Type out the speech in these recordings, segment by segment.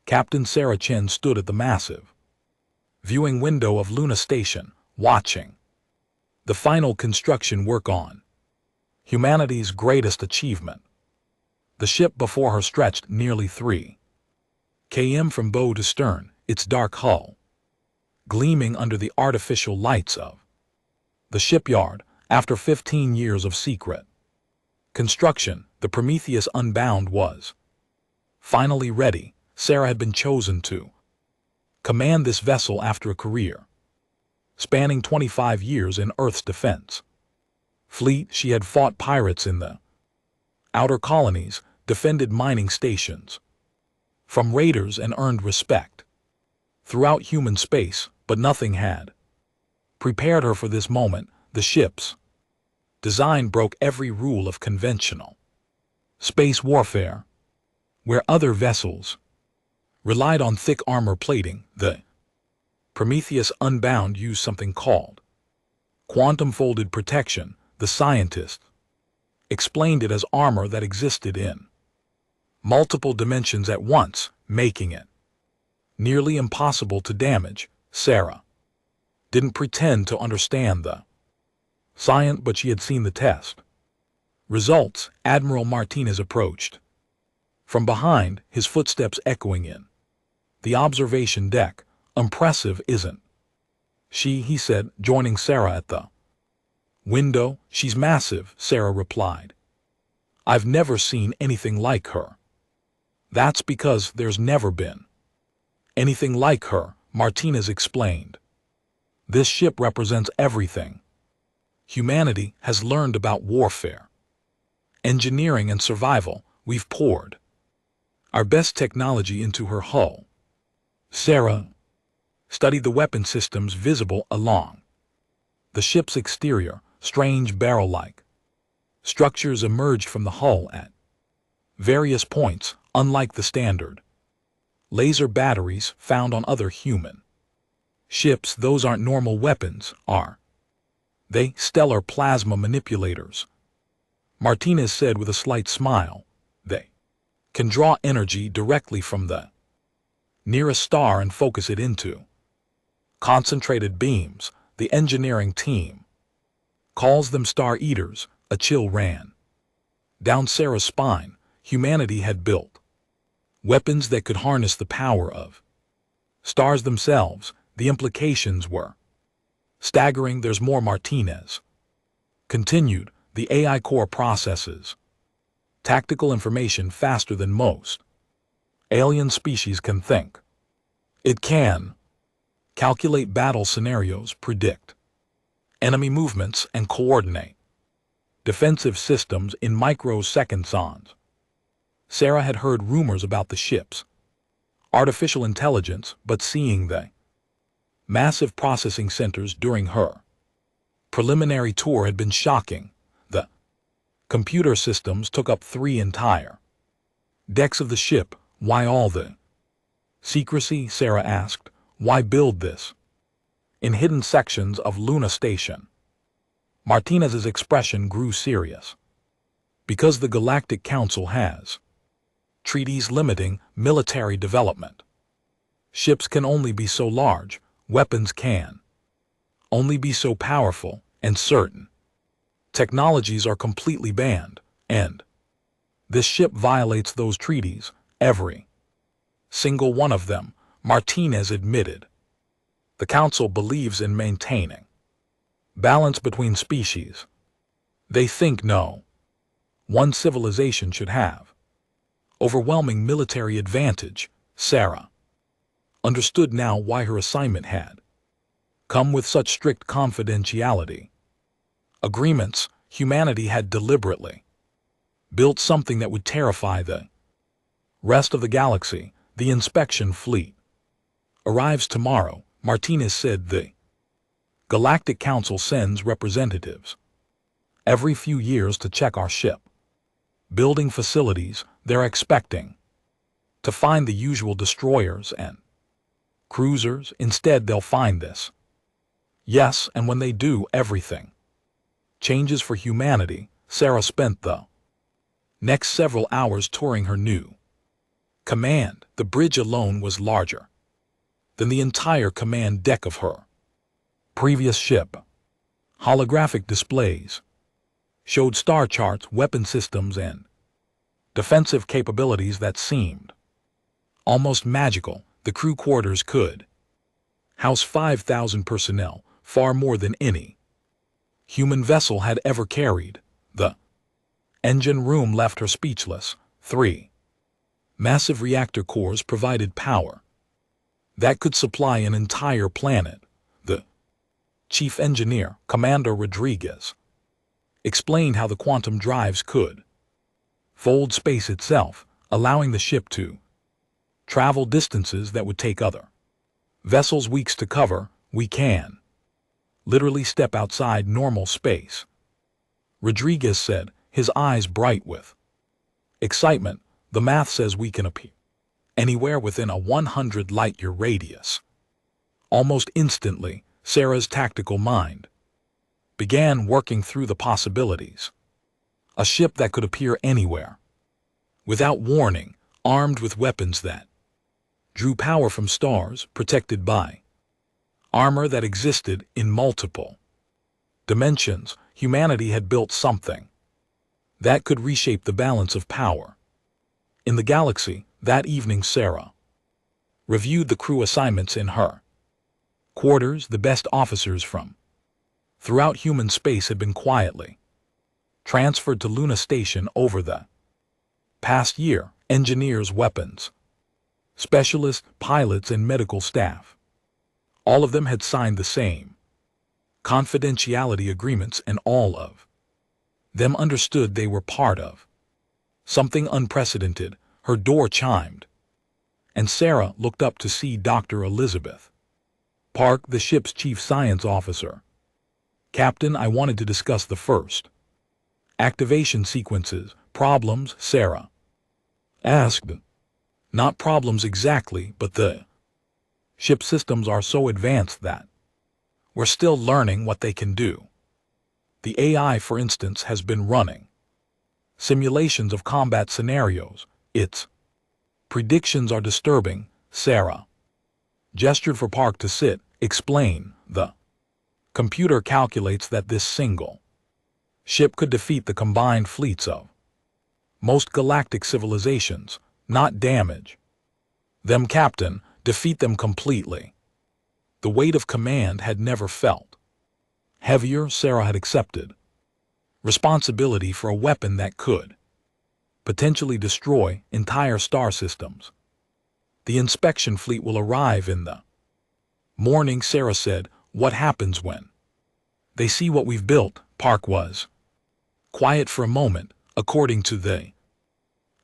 Captain Sarah Chen stood at the massive viewing window of Luna Station, watching the final construction work on humanity's greatest achievement. The ship before her stretched nearly 3 km from bow to stern, its dark hull gleaming under the artificial lights of the shipyard. After 15 years of secret construction, the Prometheus Unbound was finally ready. Sarah had been chosen to command this vessel after a career spanning 25 years in Earth's defense fleet. She had fought pirates in the outer colonies, defended mining stations from raiders, and earned respect throughout human space, but nothing had prepared her for this moment. The ship's design broke every rule of conventional space warfare. Where other vessels relied on thick armor plating, the Prometheus Unbound used something called quantum-folded protection. The scientist explained it as armor that existed in multiple dimensions at once, making it nearly impossible to damage. Sarah didn't pretend to understand the science, but she had seen the test results. Admiral Martinez approached from behind, his footsteps echoing in the observation deck. Impressive, isn't she? He said, joining Sarah at the window. She's massive, Sarah replied. I've never seen anything like her. That's because there's never been anything like her, Martinez explained. This ship represents everything humanity has learned about warfare, engineering, and survival. We've poured our best technology into her hull. Sarah studied the weapon systems visible along the ship's exterior. Strange barrel-like structures emerged from the hull at various points, unlike the standard laser batteries found on other human ships. Those aren't normal weapons, are they? Stellar plasma manipulators, Martinez said with a slight smile. They can draw energy directly from the nearest star and focus it into concentrated beams. The engineering team calls them Star Eaters. A chill ran down Sarah's spine. Humanity had built weapons that could harness the power of stars themselves. The implications were staggering. There's more, Martinez continued. The AI core processes tactical information faster than most alien species can think. It can calculate battle scenarios, predict enemy movements, and coordinate defensive systems in microseconds. Sarah had heard rumors about the ship's artificial intelligence, but seeing the massive processing centers during her preliminary tour had been shocking. The computer systems took up 3 entire decks of the ship. Why all the secrecy? Sarah asked. Why build this in hidden sections of Luna Station? Martinez's expression grew serious. Because the Galactic Council has treaties limiting military development. Ships can only be so large, weapons can only be so powerful, and certain technologies are completely banned, and this ship violates those treaties, every single one of them, Martinez admitted. The Council believes in maintaining balance between species. They think no one civilization should have overwhelming military advantage. Sarah understood now why her assignment had come with such strict confidentiality agreements. Humanity had deliberately built something that would terrify the rest of the galaxy. The inspection fleet arrives tomorrow, Martinez said. The Galactic Council sends representatives every few years to check our ship building facilities. They're expecting to find the usual destroyers and cruisers. Instead, they'll find this. Yes, and when they do, everything changes for humanity. Sarah spent the next several hours touring her new Command, the bridge alone was larger than the entire command deck of her previous ship. Holographic displays showed star charts, weapon systems, and defensive capabilities that seemed almost magical. The crew quarters could house 5,000 personnel, far more than any human vessel had ever carried. The engine room left her speechless. 3 massive reactor cores provided power that could supply an entire planet. The chief engineer, Commander Rodriguez, explained how the quantum drives could fold space itself, allowing the ship to travel distances that would take other vessels weeks to cover. We can literally step outside normal space, Rodriguez said, his eyes bright with excitement. The math says we can appear anywhere within a 100 light-year radius. Almost instantly, Sarah's tactical mind began working through the possibilities. A ship that could appear anywhere, without warning, armed with weapons that drew power from stars, protected by armor that existed in multiple dimensions. Humanity had built something that could reshape the balance of power in the galaxy. That evening, Sarah reviewed the crew assignments in her quarters. The best officers from throughout human space had been quietly transferred to Luna Station over the past year. Engineers, weapons specialists, pilots, and medical staff, all of them had signed the same confidentiality agreements, and all of them understood they were part of something unprecedented. Her door chimed, and Sarah looked up to see Dr. Elizabeth Park, the ship's chief science officer. Captain, I wanted to discuss the first activation sequences. Problems? Sarah asked. Not problems exactly, but the ship systems are so advanced that we're still learning what they can do. The AI, for instance, has been running simulations of combat scenarios. Its predictions are disturbing. Sarah gestured for Park to sit. Explain. The computer calculates that this single ship could defeat the combined fleets of most galactic civilizations, not damage them, Captain, defeat them completely. The weight of command had never felt heavier. Sarah had accepted responsibility for a weapon that could potentially destroy entire star systems. The inspection fleet will arrive in the morning, Sarah said. What happens when they see what we've built? Park was quiet for a moment. According to the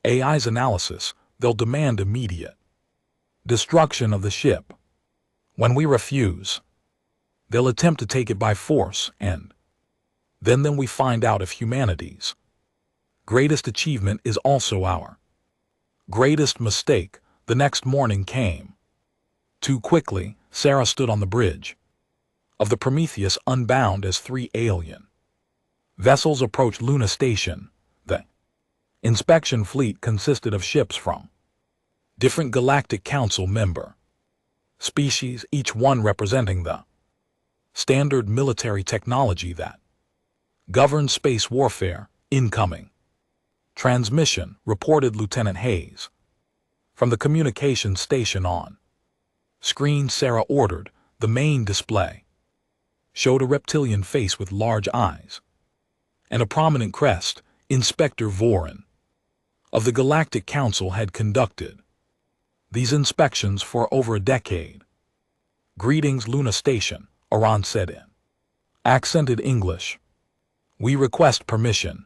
AI's analysis, they'll demand immediate destruction of the ship. When we refuse, they'll attempt to take it by force, and then we find out if humanity's greatest achievement is also our greatest mistake. The next morning came too quickly. Sarah stood on the bridge of the Prometheus, unbound as 3 alien vessels approached Luna Station. The inspection fleet consisted of ships from different Galactic Council member species, each one representing the standard military technology that governs space warfare. Incoming transmission, reported Lieutenant Hayes from the communications station on screen. Sarah ordered. The main display showed a reptilian face with large eyes and a prominent crest. Inspector Voren of the Galactic Council had conducted these inspections for over a decade. Greetings, Luna Station, Oran said in accented English. We request permission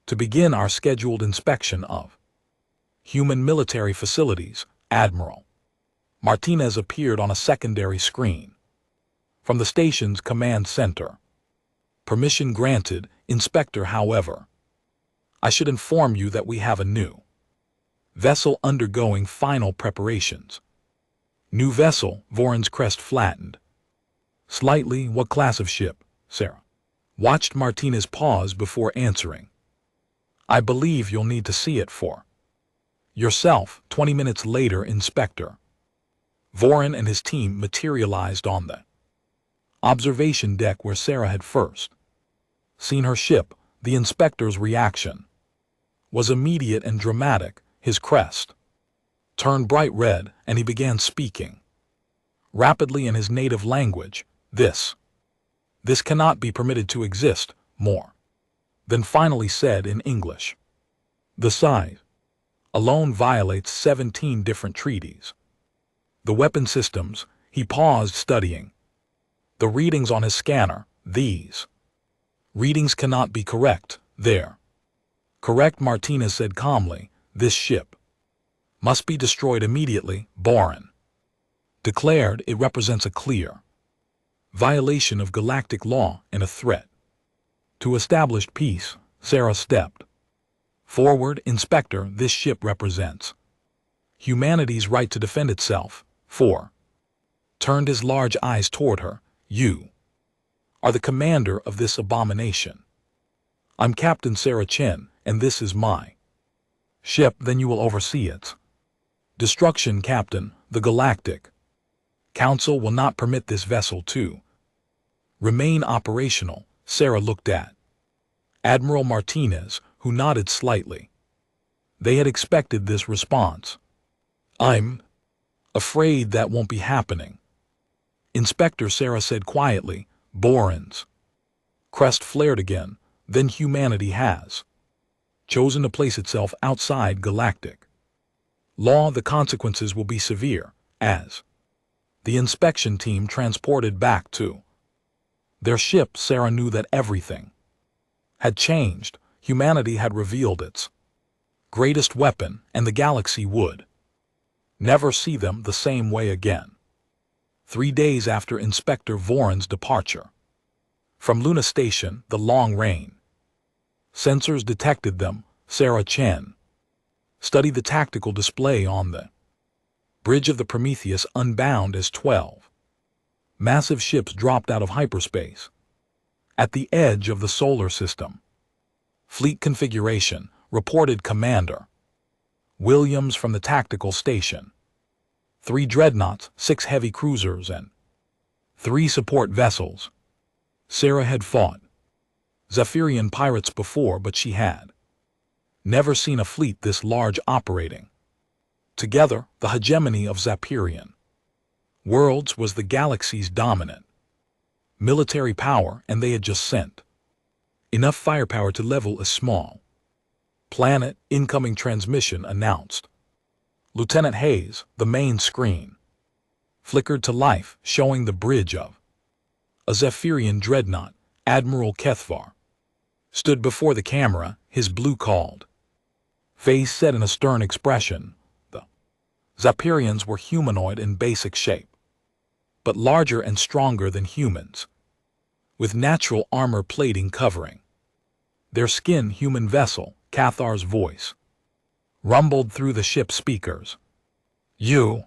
to begin our scheduled inspection of human military facilities. Admiral Martinez appeared on a secondary screen from the station's command center. Permission granted, Inspector. However, I should inform you that we have a new vessel undergoing final preparations. New vessel? Voren's crest flattened slightly. What class of ship? Sarah watched Martinez pause before answering. I believe you'll need to see it for Yourself, 20 minutes later, Inspector. Voran and his team materialized on the observation deck where Sarah had first seen her ship. The inspector's reaction was immediate and dramatic. His crest turned bright red, and he began speaking rapidly in his native language. This cannot be permitted to exist, more than finally said in English. The size alone violates 17 different treaties. The weapon systems, he paused, studying the readings on his scanner. These readings cannot be correct. They're correct, Martinez said calmly. This ship must be destroyed immediately, Boren declared. It represents a clear violation of galactic law and a threat to established peace. Sarah stepped forward. Inspector, this ship represents humanity's right to defend itself. Four turned his large eyes toward her. You are the commander of this abomination. I'm Captain Sarah Chen, and this is my ship. Then you will oversee its destruction, Captain. The Galactic Council will not permit this vessel to remain operational. Sarah looked at Admiral Martinez, who nodded slightly. They had expected this response. I'm afraid that won't be happening, Inspector, Sarah said quietly. Boren's crest flared again. Then humanity has chosen to place itself outside galactic law. The consequences will be severe. As the inspection team transported back to their ship, Sarah knew that everything had changed. Humanity had revealed its greatest weapon, and the galaxy would never see them the same way again. 3 days after Inspector Voran's departure from Luna Station, the long-range sensors detected them. Sarah Chen studied the tactical display on the bridge of the Prometheus, unbound as 12 massive ships dropped out of hyperspace at the edge of the solar system. Fleet configuration, reported Commander Williams from the tactical station. 3 dreadnoughts, 6 heavy cruisers, and 3 support vessels. Sarah had fought Zephyrian pirates before, but she had never seen a fleet this large operating together. The hegemony of Zephyrian worlds was the galaxy's dominant military power, and they had just sent enough firepower to level a small planet. Incoming transmission announced. Lieutenant Hayes. The main screen flickered to life, showing the bridge of a Zephyrian dreadnought. Admiral Kethvar stood before the camera, his blue-called face set in a stern expression. The Zephyrians were humanoid in basic shape, but larger and stronger than humans, with natural armor plating covering their skin. Human vessel. Cathar's voice rumbled through the ship speakers. You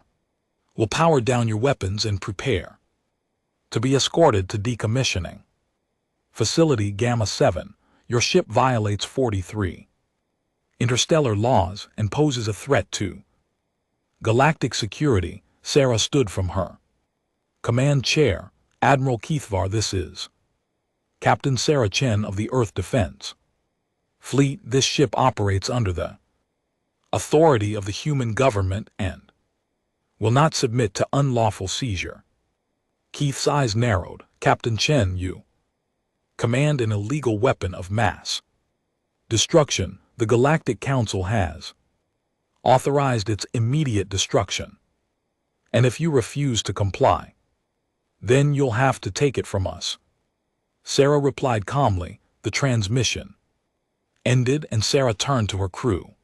will power down your weapons and prepare to be escorted to decommissioning Facility Gamma 7. Your ship violates 43 interstellar laws and poses a threat to galactic security. Sarah stood from her command chair. Admiral Kethvar, this is Captain Sarah Chen of the Earth Defense Fleet. This ship operates under the authority of the human government and will not submit to unlawful seizure. Keith's eyes narrowed. Captain Chen, you command an illegal weapon of mass destruction. The Galactic Council has authorized its immediate destruction, and if you refuse to comply, then you'll have to take it from us. Sarah replied calmly. The transmission ended, and Sarah turned to her crew.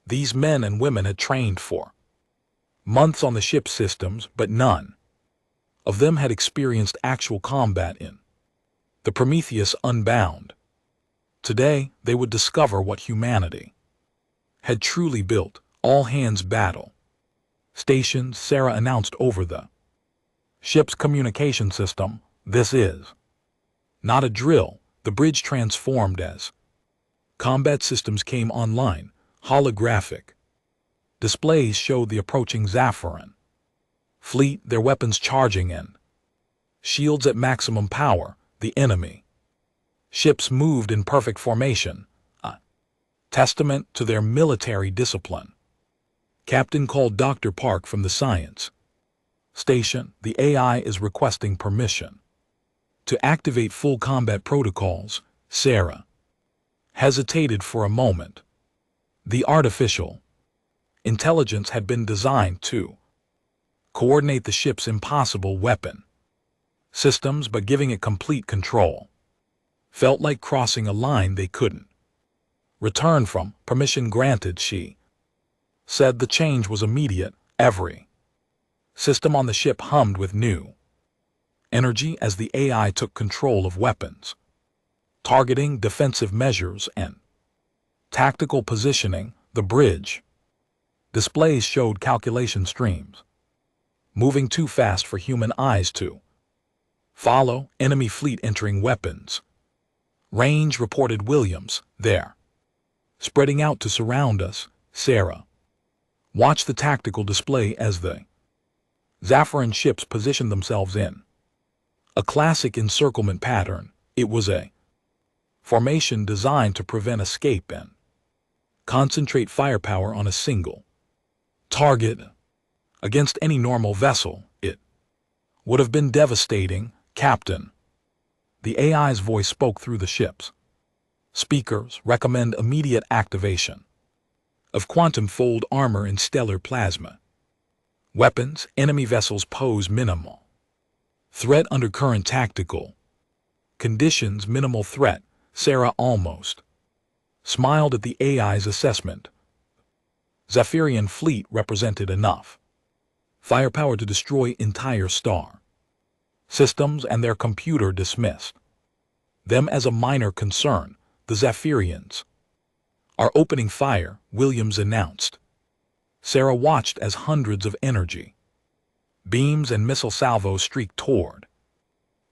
These men and women had trained for months on the ship's systems, but none of them had experienced actual combat in the Prometheus Unbound. Today, they would discover what humanity had truly built. All hands battle station, Sarah announced over the ship's communication system. This is not a drill. The bridge transformed as combat systems came online. Holographic Displays showed the approaching Zaffirin fleet, their weapons charging in. Shields at maximum power, the enemy. Ships moved in perfect formation, a testament to their military discipline. Captain called Dr. Park from the science station. The AI is requesting permission to activate full combat protocols. Sarah hesitated for a moment. The artificial intelligence had been designed to coordinate the ship's impossible weapon systems, but giving it complete control felt like crossing a line they couldn't return from. Permission granted, she said. The change was immediate. Every system on the ship hummed with new energy as the AI took control of weapons, targeting, defensive measures, and tactical positioning. The bridge displays showed calculation streams moving too fast for human eyes to follow. Enemy fleet entering weapons range, reported Williams. They're spreading out to surround us. Sarah watched the tactical display as the Zaffirin ships positioned themselves in a classic encirclement pattern. It was a formation designed to prevent escape and concentrate firepower on a single target. Against any normal vessel, it would have been devastating. Captain, the AI's voice spoke through the ship's speakers. Recommend immediate activation of quantum fold armor and stellar plasma weapons. Enemy vessels pose minimal threat under current tactical conditions. Minimal threat. Sarah almost smiled at the AI's assessment. Zaphirian fleet represented enough firepower to destroy entire star systems, and their computer dismissed them as a minor concern. The Zaphirians are opening fire, Williams announced. Sarah watched as hundreds of energy beams and missile salvos streaked toward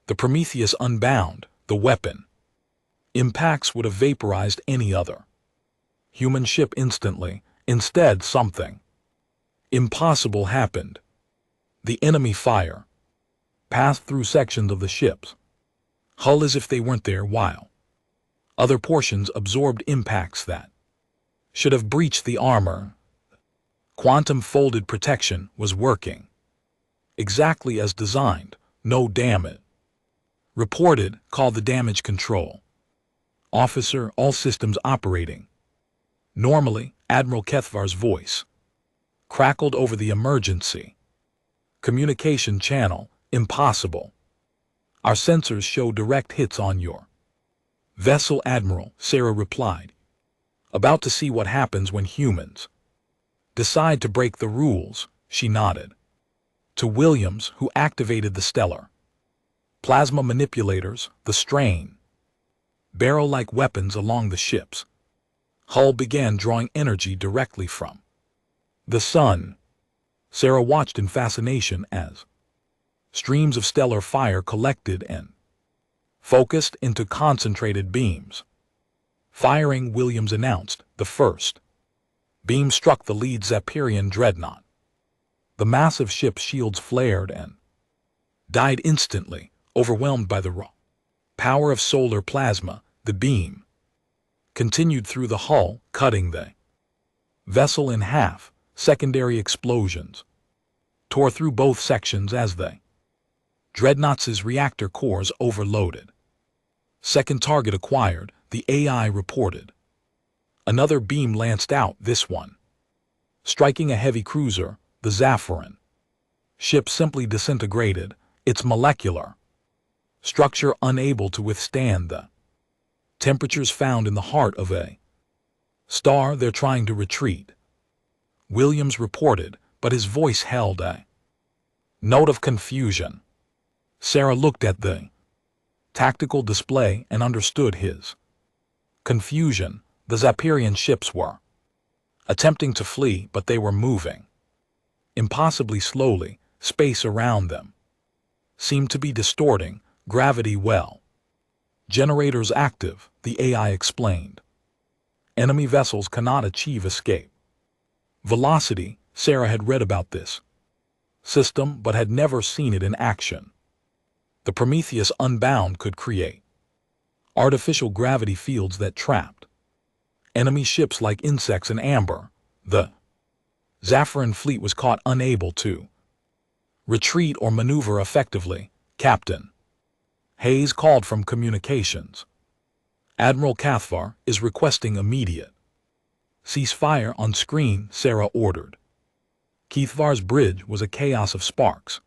the Prometheus. Unbound, the weapon impacts would have vaporized any other human ship instantly. Instead, something impossible happened. The enemy fire passed through sections of the ship's hull as if they weren't there, while other portions absorbed impacts that should have breached the armor. Quantum folded protection was working exactly as designed. No damage reported. Call the damage control officer. All systems operating normally. Admiral Kethvar's voice crackled over the emergency communication channel. Impossible. Our sensors show direct hits on your vessel, Admiral, Sarah replied. About to see what happens when humans decide to break the rules. She nodded to Williams, who activated the stellar plasma manipulators. The strain barrel-like weapons along the ship's hull began drawing energy directly from the sun. Sarah watched in fascination as streams of stellar fire collected and focused into concentrated beams. Firing, Williams announced. The first beam struck the lead Zaphirian dreadnought. The massive ship's shields flared and died instantly, overwhelmed by the raw power of solar plasma. The beam continued through the hull, cutting the vessel in half. Secondary explosions tore through both sections as the dreadnought's reactor cores overloaded. Second target acquired, the AI reported. Another beam lanced out, this one striking a heavy cruiser. The Zaffirin ship simply disintegrated, its molecular structure unable to withstand the temperatures found in the heart of a star. They're trying to retreat, Williams reported, but his voice held a note of confusion. Sarah looked at the tactical display and understood his confusion. The Zaphirian ships were attempting to flee, but they were moving impossibly slowly. Space around them seemed to be distorting. Gravity well. Generators active, the AI explained. Enemy vessels cannot achieve escape. Velocity, Sarah had read about this system but had never seen it in action. The Prometheus Unbound could create artificial gravity fields that trapped enemy ships like insects in amber. The Zaffiran fleet was caught unable to retreat or maneuver effectively. Captain Hayes called from communications. Admiral Cathvar is requesting immediate ceasefire on screen, Sarah ordered. Cathvar's bridge was a chaos of sparks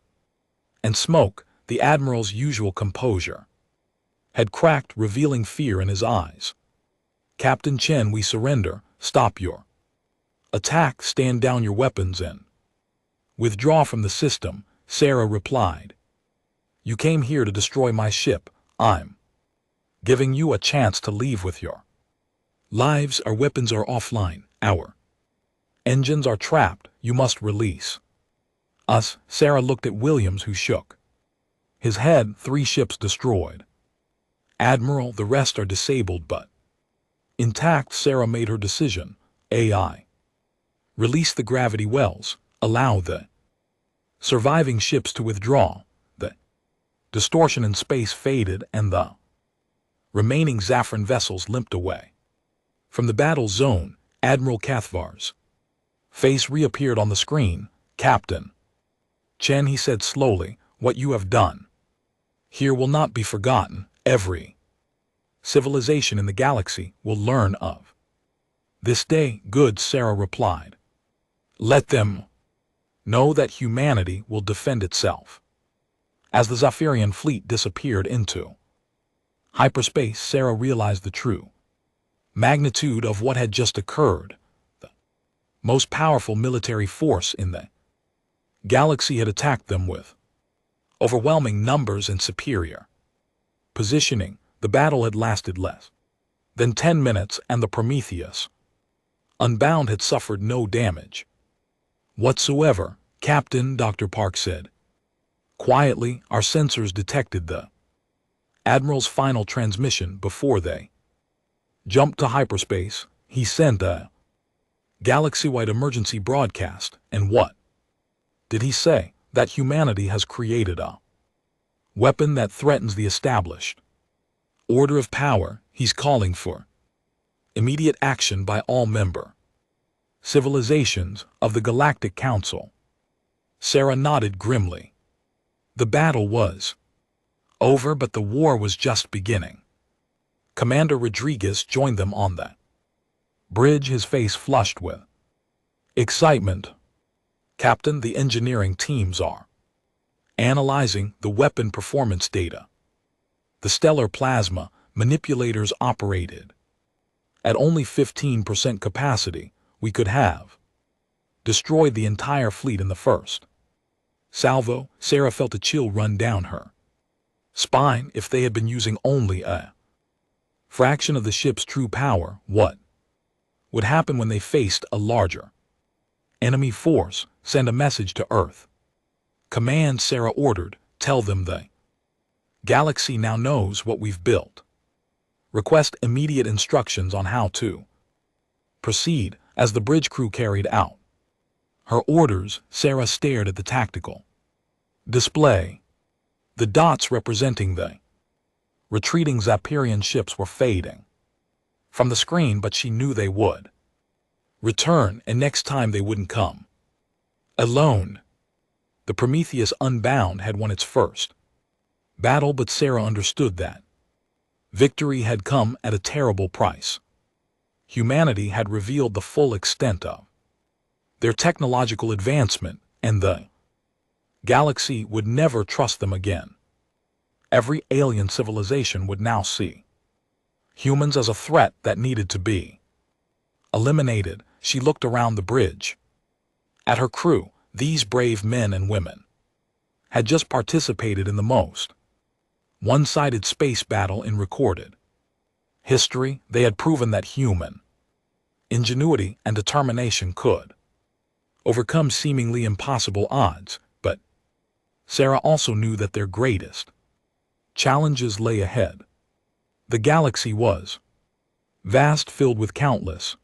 and smoke. The Admiral's usual composure had cracked, revealing fear in his eyes. Captain Chen, we surrender. Stop your attack, stand down your weapons and withdraw from the system, Sarah replied. You came here to destroy my ship. I'm giving you a chance to leave with your lives. Our weapons are offline. Our engines are trapped. You must release us. Sarah looked at Williams, who shook his head. 3 ships destroyed, Admiral. The rest are disabled but intact. Sarah made her decision. AI. Release the gravity wells. Allow the surviving ships to withdraw. The distortion in space faded and the remaining Zaffiran vessels limped away. From the battle zone, Admiral Cathvar's face reappeared on the screen. Captain Chen, he said slowly, what you have done here will not be forgotten. Every civilization in the galaxy will learn of this day. Good, Sarah replied. Let them know that humanity will defend itself. As the Zaffiran fleet disappeared into hyperspace, Sarah realized the true magnitude of what had just occurred. The most powerful military force in the galaxy had attacked them with overwhelming numbers and superior positioning. The battle had lasted less than 10 minutes and the Prometheus Unbound had suffered no damage whatsoever. Captain, Dr. Park said quietly, our sensors detected the Admiral's final transmission before they jumped to hyperspace. He sent a galaxy-wide emergency broadcast. And what did he say? That humanity has created a weapon that threatens the established order of power. He's calling for immediate action by all member civilizations of the Galactic Council. Sarah nodded grimly. The battle was over, but the war was just beginning. Commander Rodriguez joined them on the bridge, his face flushed with excitement. Captain, the engineering teams are analyzing the weapon performance data. The stellar plasma manipulators operated at only 15% capacity. We could have destroyed the entire fleet in the first salvo. Sarah felt a chill run down her spine. If they had been using only a fraction of the ship's true power, what would happen when they faced a larger enemy force? Send a message to Earth. Command, Sarah ordered. Tell them the galaxy now knows what we've built. Request immediate instructions on how to proceed. As the bridge crew carried out her orders, Sarah stared at the tactical display. The dots representing the retreating Zaffiran ships were fading from the screen, but she knew they would return, and next time they wouldn't come alone. The Prometheus Unbound had won its first battle, but Sarah understood that victory had come at a terrible price. Humanity had revealed the full extent of their technological advancement, and the galaxy would never trust them again. Every alien civilization would now see humans as a threat that needed to be eliminated. She looked around the bridge at her crew. These brave men and women had just participated in the most one-sided space battle in recorded history. They had proven that human ingenuity and determination could overcome seemingly impossible odds, but Sarah also knew that their greatest challenges lay ahead. The galaxy was vast, filled with countless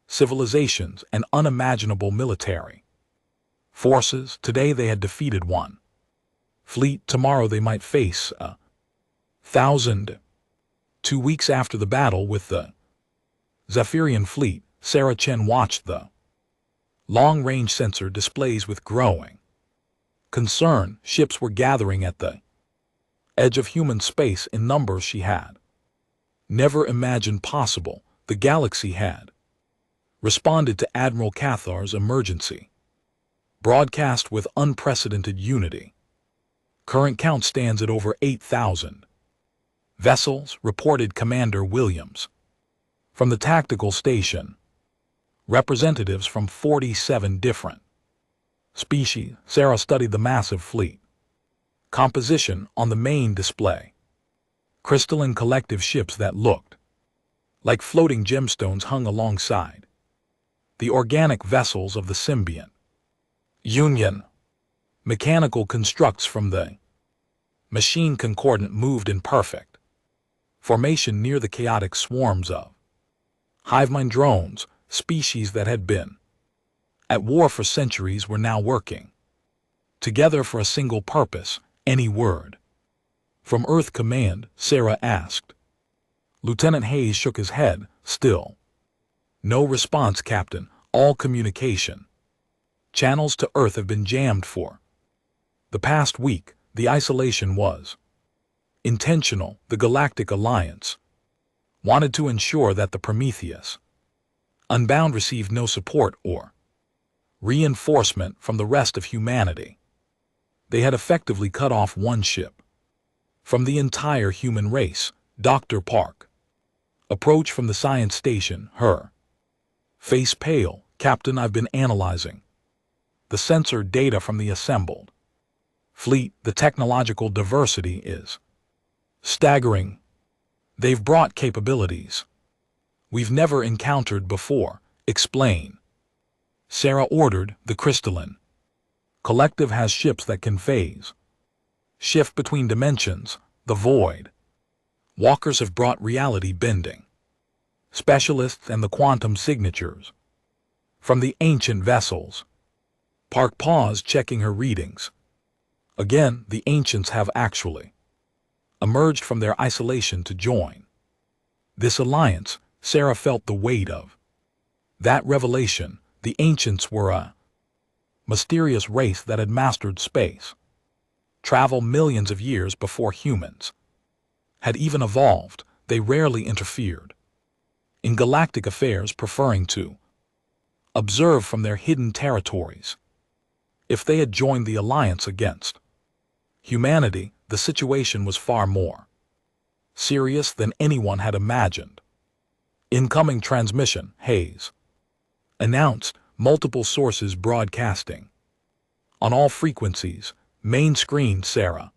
civilizations, and unimaginable military forces. Today they had defeated one fleet. Tomorrow they might face 1,000. 2 weeks after the battle with the Zephyrian fleet, Sarah Chen watched the long-range sensor displays with growing concern. Ships were gathering at the edge of human space in numbers she had never imagined possible. The galaxy had responded to Admiral Cathar's emergency broadcast with unprecedented unity. Current count stands at over 8,000 vessels, reported Commander Williams. From the tactical station, representatives from 47 different species. Sarah studied the massive fleet composition on the main display. Crystalline collective ships that looked like floating gemstones hung alongside the organic vessels of the symbiont union. Mechanical constructs from the machine concordant moved in perfect formation near the chaotic swarms of hivemind drones. Species that had been at war for centuries were now working together for a single purpose. Any word from Earth Command? Sarah asked. Lieutenant Hayes shook his head. Still no response, Captain. All communication channels to Earth have been jammed for the past week. The isolation was intentional. The Galactic Alliance wanted to ensure that the Prometheus Unbound received no support or reinforcement from the rest of humanity. They had effectively cut off one ship from the entire human race. Dr. Park approached from the science station, her face pale. Captain, I've been analyzing the sensor data from the assembled fleet. The technological diversity is staggering. They've brought capabilities we've never encountered before. Explain. Sarah ordered. The crystalline collective has ships that can phase shift between dimensions. The void walkers have brought reality bending specialists and the quantum signatures from the ancient vessels. Park paused, checking her readings. Again, the ancients have actually emerged from their isolation to join this alliance. Sarah felt the weight of that revelation. The ancients were a mysterious race that had mastered space travel millions of years before humans had even evolved. They rarely interfered in galactic affairs, preferring to observe from their hidden territories. If they had joined the alliance against humanity, the situation was far more serious than anyone had imagined. Incoming transmission, Hayes announced. Multiple sources broadcasting on all frequencies. Main screen. Sarah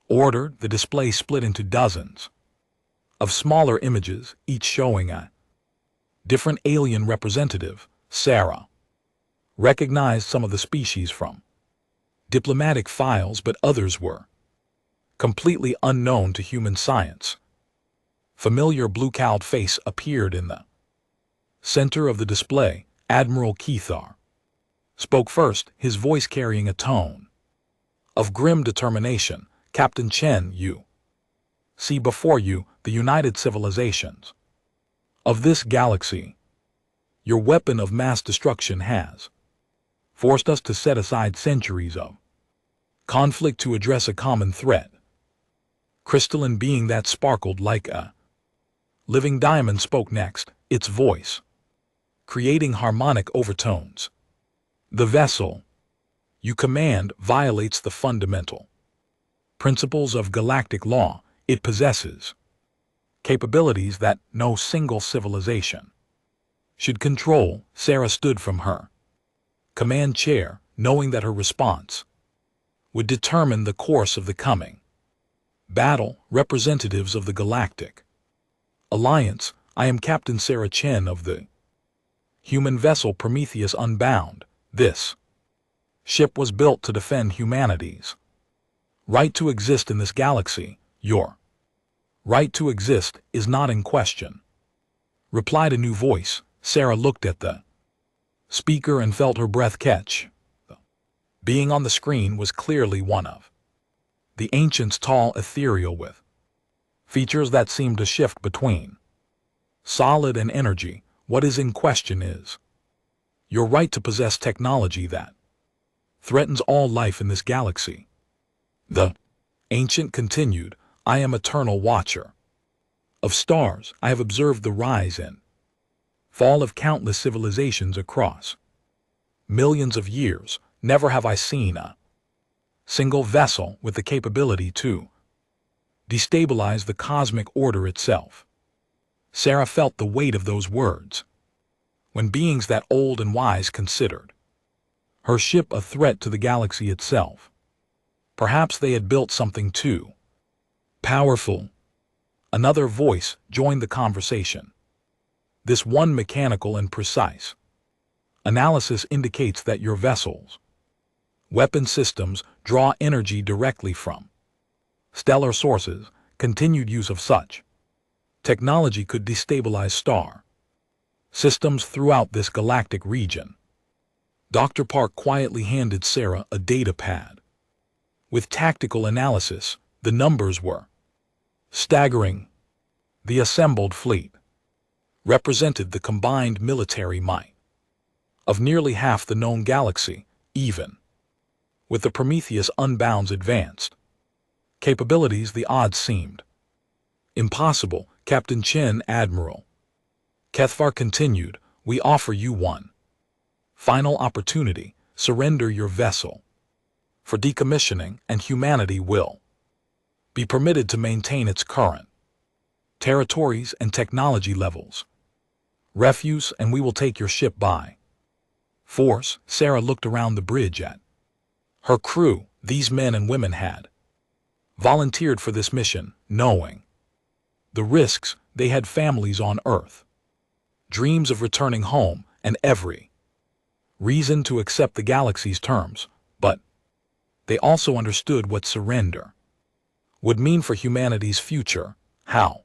ordered. The display split into dozens of smaller images, each showing a different alien representative. Sarah recognized some of the species from diplomatic files, but others were completely unknown to human science. Familiar blue-cowled face appeared in the center of the display. Admiral Cathar spoke first, his voice carrying a tone of grim determination. Captain Chen, you see before you the united civilizations of this galaxy. Your weapon of mass destruction has forced us to set aside centuries of conflict to address a common threat. Crystalline being that sparkled like a living diamond spoke next, its voice creating harmonic overtones. The vessel you command violates the fundamental principles of galactic law. It possesses capabilities that no single civilization should control. Sarah stood from her command chair, knowing that her response would determine the course of the coming battle. Representatives of the Galactic Alliance, I am Captain Sarah Chen of the human vessel Prometheus Unbound. This ship was built to defend humanity's right to exist in this galaxy. Your right to exist is not in question, replied a new voice. Sarah looked at the speaker and felt her breath catch. The being on the screen was clearly one of the ancients, tall, ethereal, with features that seemed to shift between solid and energy. What is in question is your right to possess technology that threatens all life in this galaxy. The ancient continued, I am eternal watcher of stars. I have observed the rise and fall of countless civilizations across millions of years. Never have I seen a single vessel with the capability to destabilize the cosmic order itself. Sarah felt the weight of those words. When beings that old and wise considered her ship a threat to the galaxy itself, perhaps they had built something too powerful. Another voice joined the conversation. This one mechanical and precise analysis indicates that your vessel's weapon systems draw energy directly from stellar sources. Continued use of such technology could destabilize star systems throughout this galactic region. Dr. Park quietly handed Sarah a data pad. With tactical analysis, the numbers were staggering. The assembled fleet represented the combined military might of nearly half the known galaxy. Even with the Prometheus Unbound's advanced capabilities, the odds seemed impossible. Captain Chen, Admiral Kethvar continued, we offer you one final opportunity. Surrender your vessel for decommissioning, and humanity will be permitted to maintain its current territories and technology levels. Refuse, and we will take your ship by force. Sarah looked around the bridge at her crew. These men and women had volunteered for this mission, knowing the risks. They had families on Earth, dreams of returning home, and every reason to accept the galaxy's terms, but they also understood what surrender would mean for humanity's future. How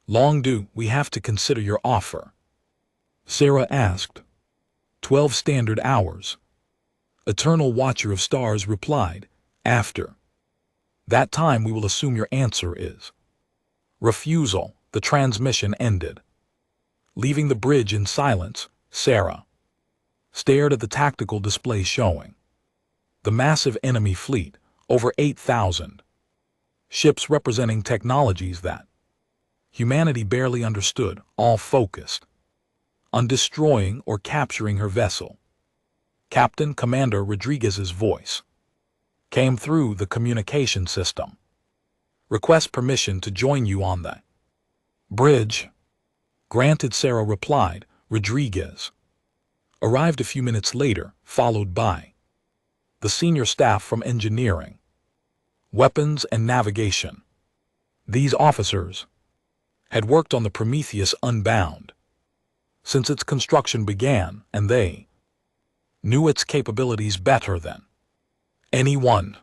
long do we have to consider your offer? Sarah asked. 12 standard hours. Eternal Watcher of Stars replied. After that time we will assume your answer is refusal. The transmission ended. Leaving the bridge in silence, Sarah stared at the tactical display showing the massive enemy fleet, over 8,000 ships representing technologies that humanity barely understood, all focused on destroying or capturing her vessel. Captain Commander Rodriguez's voice came through the communication system. Request permission to join you on the bridge. Granted, Sarah replied. Rodriguez arrived a few minutes later, followed by the senior staff from engineering, weapons, and navigation. These officers had worked on the Prometheus Unbound since its construction began, and they knew its capabilities better than anyone.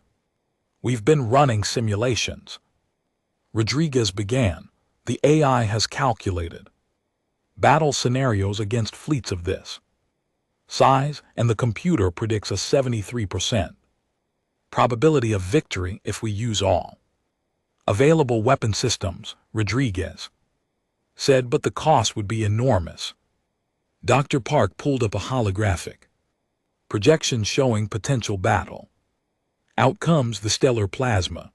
We've been running simulations, Rodriguez began. The AI has calculated battle scenarios against fleets of this size, and the computer predicts a 73% probability of victory if we use all available weapon systems, Rodriguez said, but the cost would be enormous. Dr. Park pulled up a holographic projection showing potential battle outcomes. The stellar plasma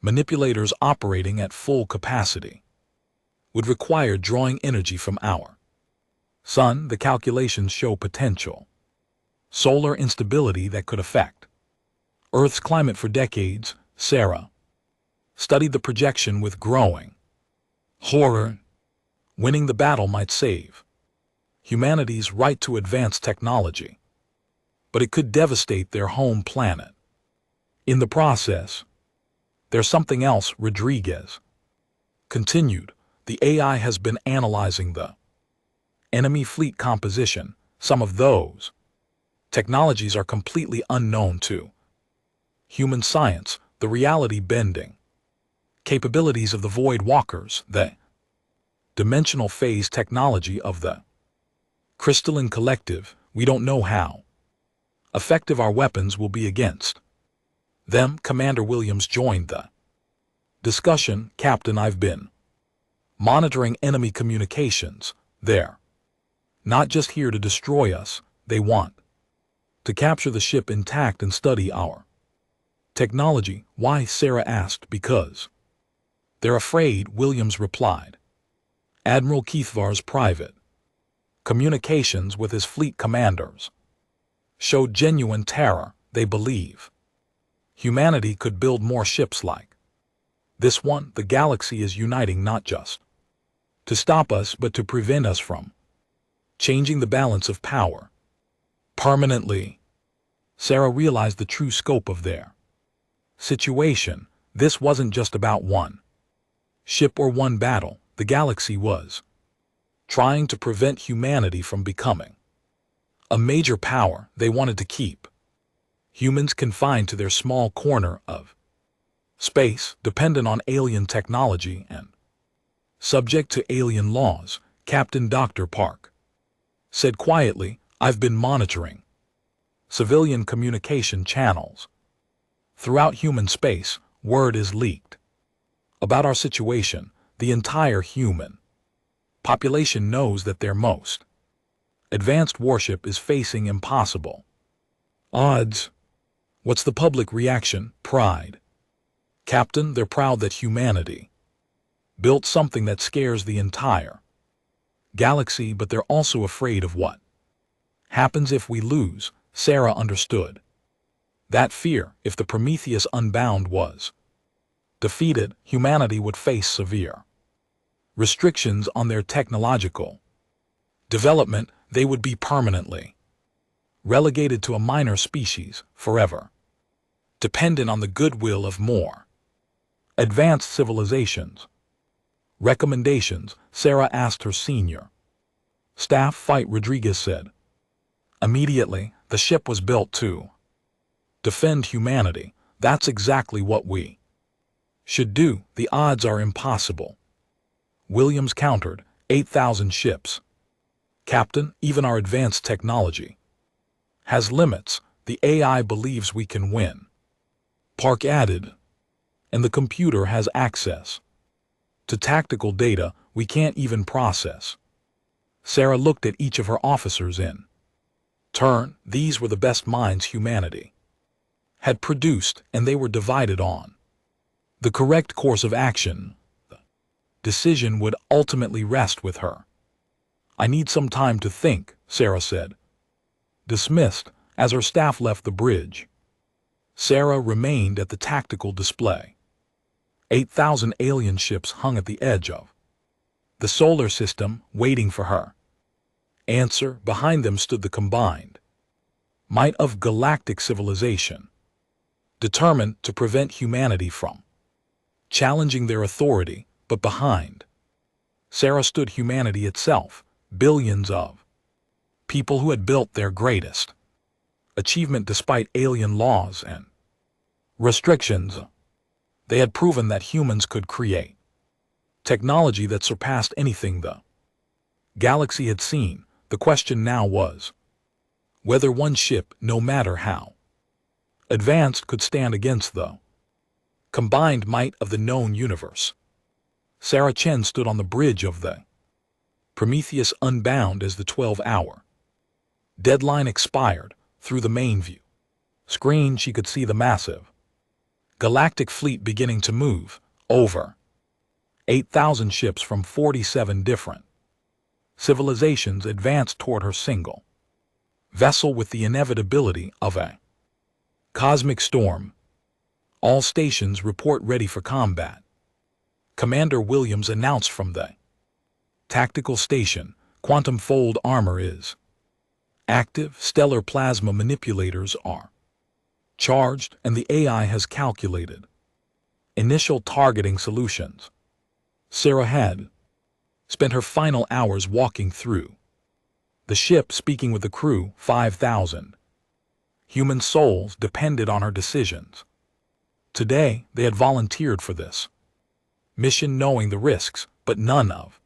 manipulators operating at full capacity would require drawing energy from our sun. The calculations show potential solar instability that could affect Earth's climate for decades. Sarah studied the projection with growing horror. Winning the battle might save humanity's right to advanced technology, but it could devastate their home planet. In the process, there's something else, Rodriguez continued. The AI has been analyzing the enemy fleet composition. Some of those technologies are completely unknown to human science. The reality-bending capabilities of the Void Walkers, the dimensional phase technology of the Crystalline collective, we don't know how effective our weapons will be against them. Commander Williams joined the discussion. Captain, I've been monitoring enemy communications. They're not just here to destroy us, they want to capture the ship intact and study our technology. Why? Sarah asked. Because they're afraid, Williams replied. Admiral Keithvar's private communications with his fleet commanders showed genuine terror. They believe humanity could build more ships like this one. The galaxy is uniting not just to stop us but to prevent us from changing the balance of power permanently. Sarah realized the true scope of their situation. This wasn't just about one ship or one battle. The galaxy was trying to prevent humanity from becoming a major power. They wanted to keep humans confined to their small corner of space, dependent on alien technology and subject to alien laws. Captain Dr. Park said quietly, I've been monitoring civilian communication channels throughout human space. Word is leaked about our situation. The entire human population knows that their most advanced warship is facing impossible odds. What's the public reaction? Pride. Captain, they're proud that humanity built something that scares the entire galaxy, but they're also afraid of what happens if we lose. Sarah understood that fear. If the Prometheus Unbound was defeated, humanity would face severe restrictions on their technological development. They would be permanently relegated to a minor species, forever dependent on the goodwill of more advanced civilizations. Recommendations? Sarah asked her senior staff. Fight, Rodriguez said. Immediately, the ship was built to defend humanity. That's exactly what we should do. The odds are impossible, Williams countered. 8,000 ships. Captain, even our advanced technology has limits. The AI believes we can win, Park added, and the computer has access to tactical data we can't even process. Sarah looked at each of her officers in turn. These were the best minds humanity had produced, and they were divided on the correct course of action. The decision would ultimately rest with her. I need some time to think, Sarah said. Dismissed. As her staff left the bridge, Sarah remained at the tactical display. 8,000 alien ships hung at the edge of the solar system, waiting for her answer. Behind them stood the combined might of galactic civilization, determined to prevent humanity from challenging their authority. But behind Sarah stood humanity itself, billions of people who had built their greatest achievement despite alien laws and restrictions. They had proven that humans could create technology that surpassed anything the galaxy had seen. The question now was whether one ship, no matter how advanced, could stand against the combined might of the known universe. Sarah Chen stood on the bridge of the Prometheus Unbound as the 12-hour deadline expired. Through the main view screen, she could see the massive galactic fleet beginning to move. Over 8,000 ships from 47 different civilizations advanced toward her single vessel with the inevitability of a cosmic storm. All stations report ready for combat, Commander Williams announced from the tactical station. Quantum fold armor is active, stellar plasma manipulators are charged, and the AI has calculated initial targeting solutions. Sarah had spent her final hours walking through the ship, speaking with the crew. 5,000 human souls depended on her decisions. Today, they had volunteered for this mission, knowing the risks, but none of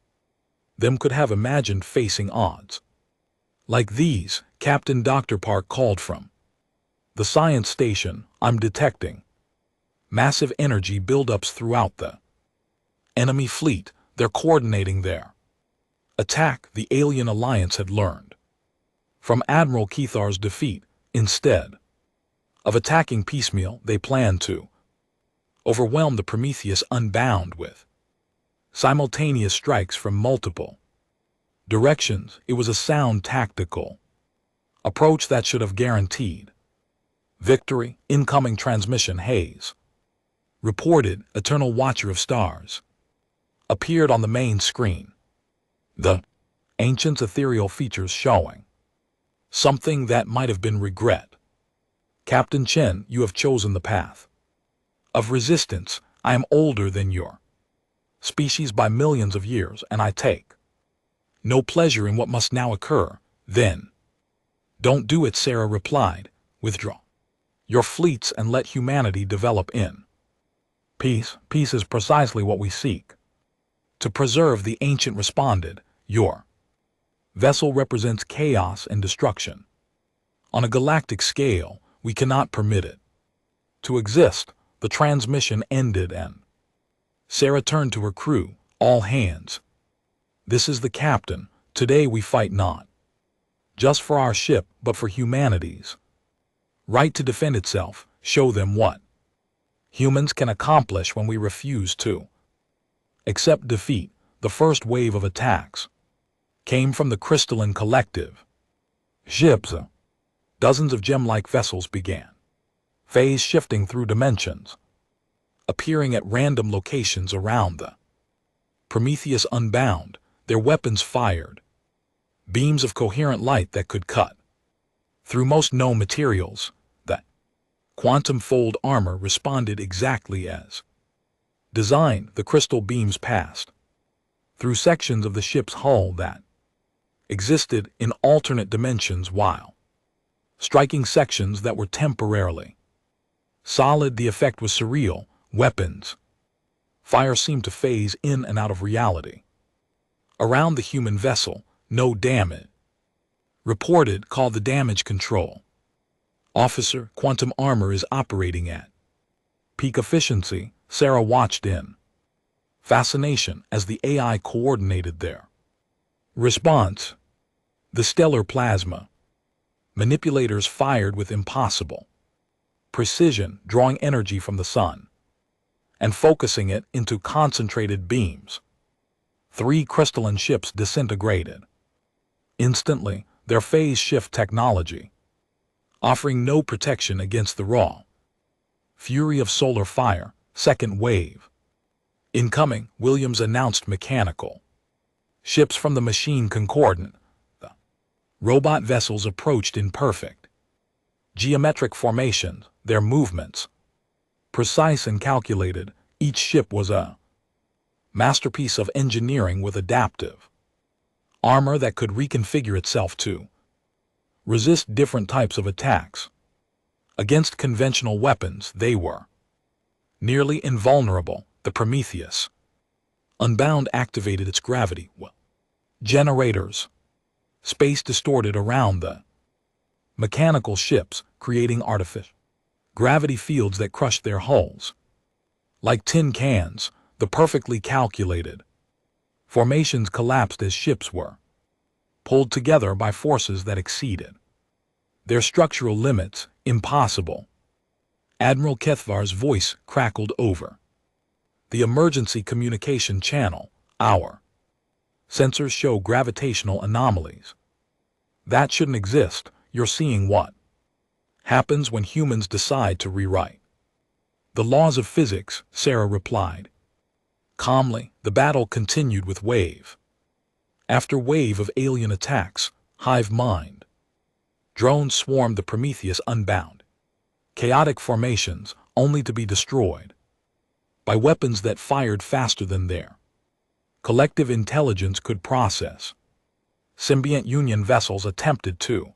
them could have imagined facing odds Like these, Captain Dr. Park called from the science station. I'm detecting massive energy buildups throughout the enemy fleet. They're coordinating their attack. The alien alliance had learned from Admiral Kethar's defeat. Instead of attacking piecemeal, they planned to overwhelm the Prometheus Unbound with simultaneous strikes from multiple directions. It was a sound tactical approach that should have guaranteed victory. Incoming transmission. Hayes reported. Eternal Watcher of Stars appeared on the main screen. The ancient's ethereal features showing something that might have been regret. Captain Chen, you have chosen the path of resistance. I am older than your species by millions of years, and I take no pleasure in what must now occur. Then don't do it, Sarah replied. Withdraw your fleets and let humanity develop in peace. Peace is precisely what we seek to preserve, the ancient responded. Your vessel represents chaos and destruction. On a galactic scale, we cannot permit it to exist. The transmission ended and Sarah turned to her crew. All hands. This is the captain. Today we fight not just for our ship, but for humanity's right to defend itself. Show them what humans can accomplish when we refuse to accept defeat. The first wave of attacks came from the crystalline collective ships. Dozens of gem-like vessels began phase shifting through dimensions, appearing at random locations around the Prometheus Unbound. Their weapons fired beams of coherent light that could cut through most known materials. The quantum fold armor responded exactly as designed. The crystal beams passed through sections of the ship's hull that existed in alternate dimensions while striking sections that were temporarily solid. The effect was surreal. Weapons fire seemed to phase in and out of reality. Around the human vessel, no damage reported. Called the damage control officer. Quantum armor is operating at peak efficiency. Sarah watched in fascination as the AI coordinated their response. The stellar plasma manipulators fired with impossible precision, drawing energy from the sun and focusing it into concentrated beams. 3 crystalline ships disintegrated instantly. Their phase shift technology offering no protection against the raw fury of solar fire. Second wave incoming. Williams announced. Mechanical ships from the machine concordant. The robot vessels approached in perfect geometric formations, their movements precise and calculated. Each ship was a masterpiece of engineering with adaptive armor that could reconfigure itself to resist different types of attacks. Against conventional weapons, they were nearly invulnerable. The Prometheus Unbound activated its gravity generators. Space distorted around the mechanical ships, creating artificial gravity fields that crushed their hulls like tin cans. The perfectly calculated formations collapsed as ships were pulled together by forces that exceeded their structural limits. Impossible. Admiral Kethar's voice crackled over the emergency communication channel. Our sensors show gravitational anomalies that shouldn't exist. You're seeing what happens when humans decide to rewrite the laws of physics, Sarah replied calmly. The battle continued with wave after wave of alien attacks. Hive mind drones swarmed the Prometheus Unbound. Chaotic formations, only to be destroyed by weapons that fired faster than their collective intelligence could process. Symbiont Union vessels attempted to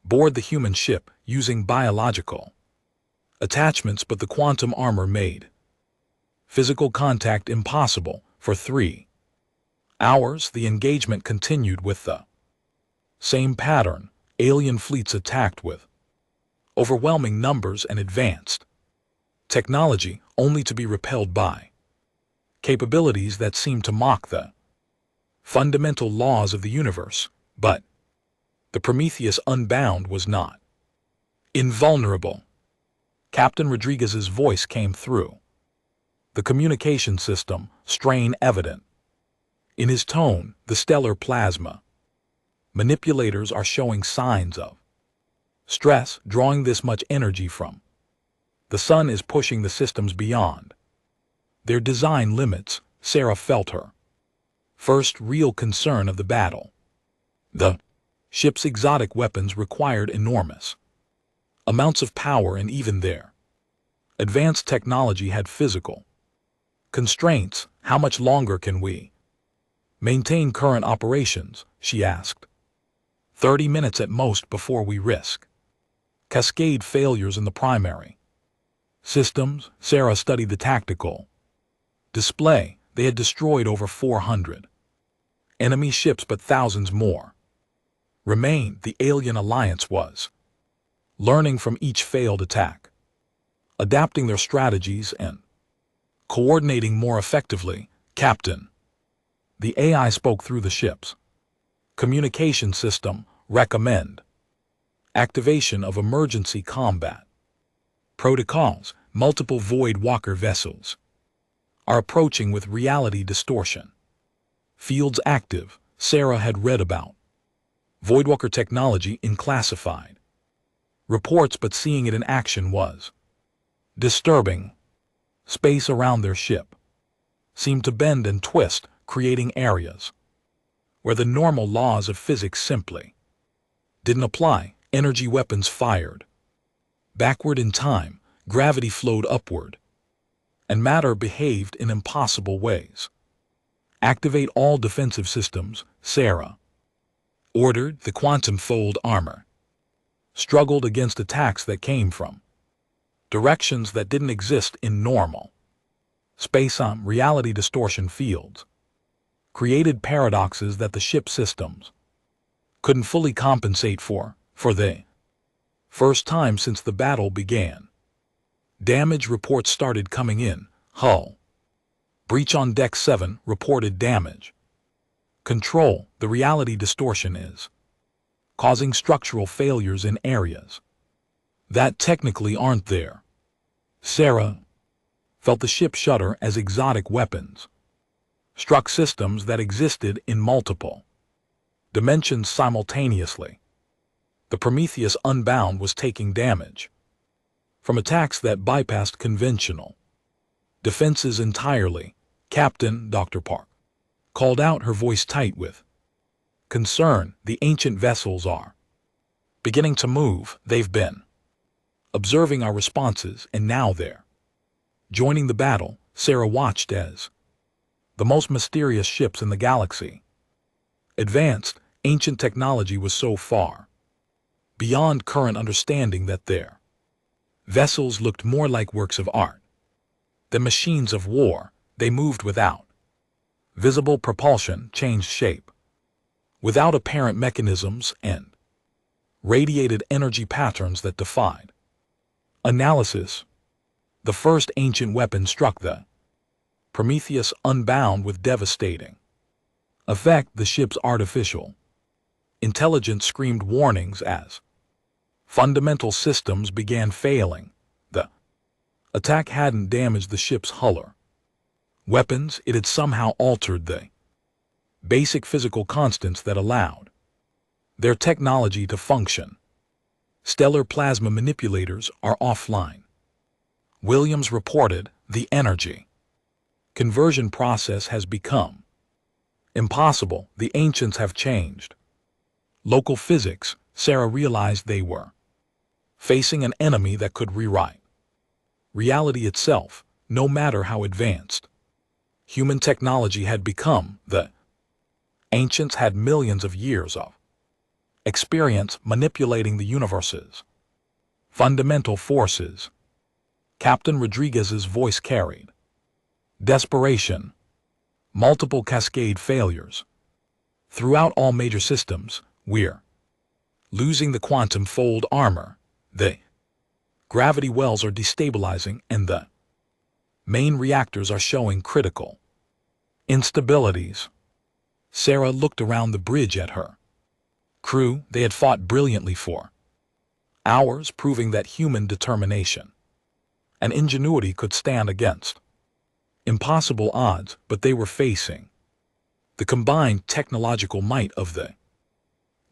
board the human ship using biological attachments, but the quantum armor made physical contact impossible. For 3 hours, the engagement continued with the Same pattern, alien fleets attacked with overwhelming numbers and advanced technology only to be repelled by capabilities that seem to mock the fundamental laws of the universe. But the Prometheus Unbound was not invulnerable. Captain Rodriguez's voice came through the communication system, strain evident in his tone. The stellar plasma manipulators are showing signs of stress. Drawing this much energy from the sun is pushing the systems beyond their design limits. Sarah felt her first real concern of the battle. The ship's exotic weapons required enormous amounts of power, and even their advanced technology had physical constraints. How much longer can we maintain current operations? She asked. 30 minutes at most before we risk cascade failures in the primary systems. Sarah studied the tactical display. They had destroyed over 400 enemy ships, but thousands more remained. The alien alliance was learning from each failed attack, adapting their strategies and coordinating more effectively. Captain, the AI spoke through the ship's communication system. Recommend activation of emergency combat protocols. Multiple Void Walker vessels are approaching with reality distortion fields active. Sarah had read about Voidwalker technology in classified reports, but seeing it in action was disturbing. Space around their ship seemed to bend and twist, creating areas where the normal laws of physics simply didn't apply. Energy weapons fired backward in time. Gravity flowed upward, and matter behaved in impossible ways. Activate all defensive systems, Sarah ordered. The quantum fold armor struggled against attacks that came from directions that didn't exist in normal space. Reality distortion fields created paradoxes that the ship systems couldn't fully compensate for. For the first time since the battle began, damage reports started coming in. Hull breach on Deck 7 reported damage. Control, the reality distortion is causing structural failures in areas that technically aren't there. Sarah felt the ship shudder as exotic weapons struck systems that existed in multiple dimensions simultaneously. The Prometheus Unbound was taking damage from attacks that bypassed conventional defenses entirely. Captain, Dr. Park called out, her voice tight with concern. The ancient vessels are beginning to move. They've been observing our responses, and now they're joining the battle. Sarah watched as the most mysterious ships in the galaxy advanced. Ancient technology was so far beyond current understanding that their vessels looked more like works of art than machines of war. They moved without visible propulsion, changed shape without apparent mechanisms, and radiated energy patterns that defied analysis. The first ancient weapon struck the Prometheus Unbound with devastating effect. The ship's artificial intelligence screamed warnings as fundamental systems began failing. The attack hadn't damaged the ship's hull weapons, it had somehow altered the basic physical constants that allowed their technology to function. Stellar plasma manipulators are offline. Williams reported the energy conversion process has become impossible. The ancients have changed local physics. Sarah realized they were facing an enemy that could rewrite reality itself, no matter how advanced human technology had become. The ancients had millions of years of experience manipulating the universe's fundamental forces. Captain Rodriguez's voice carried desperation. Multiple cascade failures throughout all major systems. We're losing the quantum fold armor. The gravity wells are destabilizing and the main reactors are showing critical instabilities. Sarah looked around the bridge at her crew. They had fought brilliantly for hours, proving that human determination and ingenuity could stand against impossible odds, but they were facing the combined technological might of the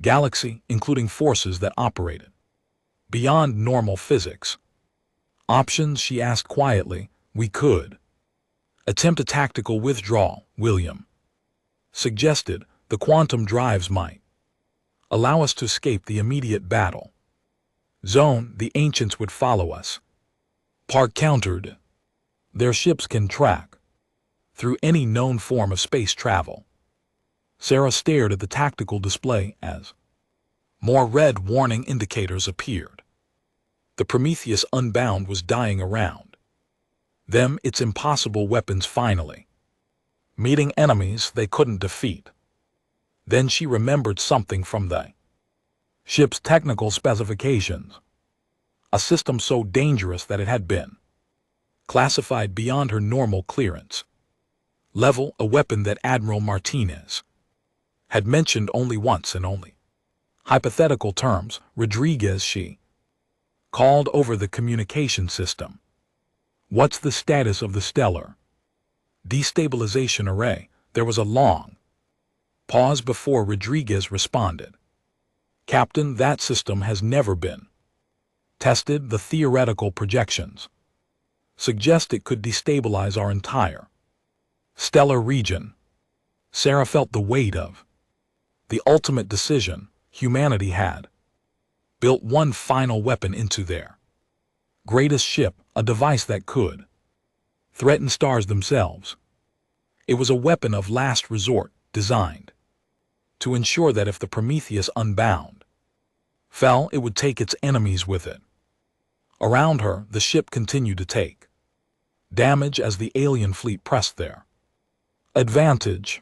galaxy, including forces that operated beyond normal physics. Options, she asked quietly. We could attempt a tactical withdrawal, William suggested. The quantum drives might allow us to escape the immediate battle zone. The ancients would follow us, Park countered. Their ships can track through any known form of space travel. Sarah stared at the tactical display as more red warning indicators appeared. The Prometheus Unbound was dying around them, its impossible weapons finally meeting enemies they couldn't defeat. Then she remembered something from the ship's technical specifications. A system so dangerous that it had been classified beyond her normal clearance level, a weapon that Admiral Martinez had mentioned only once in only hypothetical terms. Rodriguez, she called over the communication system. What's the status of the stellar destabilization array? There was a long pause before Rodriguez responded. Captain, that system has never been tested. The theoretical projections suggest it could destabilize our entire stellar region. Sarah felt the weight of the ultimate decision. Humanity had built one final weapon into their greatest ship, a device that could threaten stars themselves. It was a weapon of last resort, designed to ensure that if the Prometheus Unbound fell, it would take its enemies with it. Around her, the ship continued to take damage as the alien fleet pressed their advantage.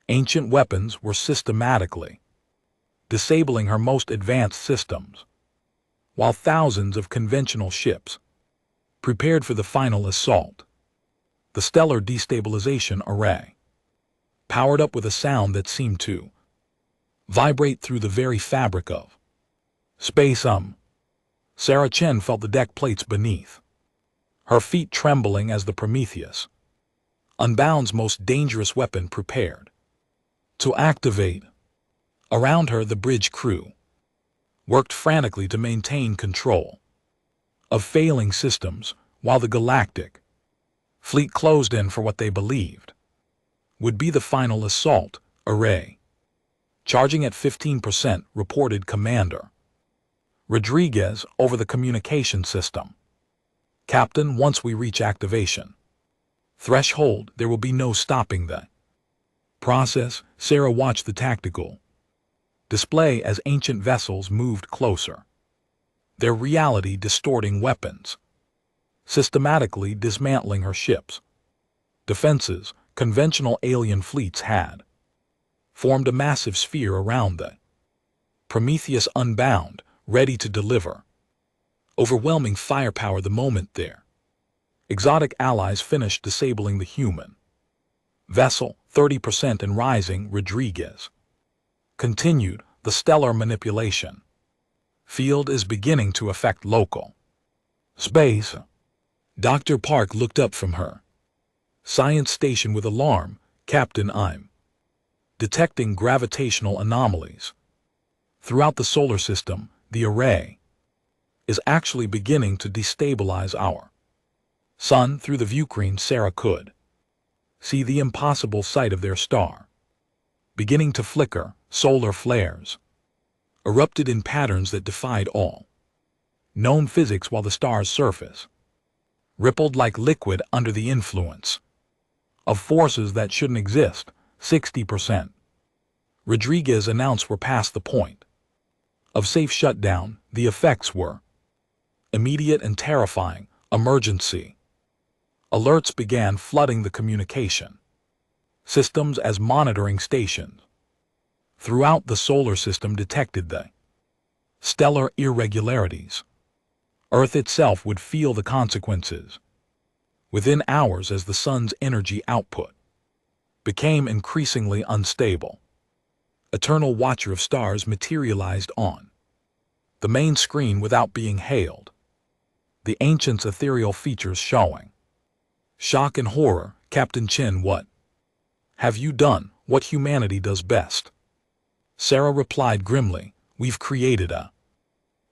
Ancient weapons were systematically disabling her most advanced systems, while thousands of conventional ships prepared for the final assault. The stellar destabilization array powered up with a sound that seemed to vibrate through the very fabric of space. Sarah Chen felt the deck plates beneath her feet trembling as the Prometheus Unbound's most dangerous weapon prepared to activate. Around her, the bridge crew worked frantically to maintain control of failing systems, while the galactic fleet closed in for what they believed would be the final assault. Array charging at 15%, reported Commander Rodriguez over the communication system. Captain, once we reach activation threshold, there will be no stopping the process. Sarah watched the tactical display as ancient vessels moved closer, their reality distorting weapons, systematically dismantling her ships' defenses. Conventional alien fleets had formed a massive sphere around the Prometheus Unbound, ready to deliver overwhelming firepower the moment their exotic allies finished disabling the human vessel. 30% and rising, Rodriguez continued. The stellar manipulation field is beginning to affect local space. Dr. Park looked up from her science station with alarm. Captain, I'm detecting gravitational anomalies throughout the solar system. The array is actually beginning to destabilize our sun. Through the viewscreen, Sarah could see the impossible sight of their star beginning to flicker. Solar flares erupted in patterns that defied all known physics, while the star's surface rippled like liquid under the influence of forces that shouldn't exist. 60%. Rodriguez announced, we're past the point of safe shutdown. The effects were immediate and terrifying. Emergency alerts began flooding the communication systems as monitoring stations throughout the solar system detected the stellar irregularities. Earth itself would feel the consequences. Within hours, as the sun's energy output became increasingly unstable, Eternal Watcher of Stars materialized on the main screen without being hailed, the ancient's ethereal features showing. Shock and horror. Captain Chen, what have you done? What humanity does best. Sarah replied grimly, we've created a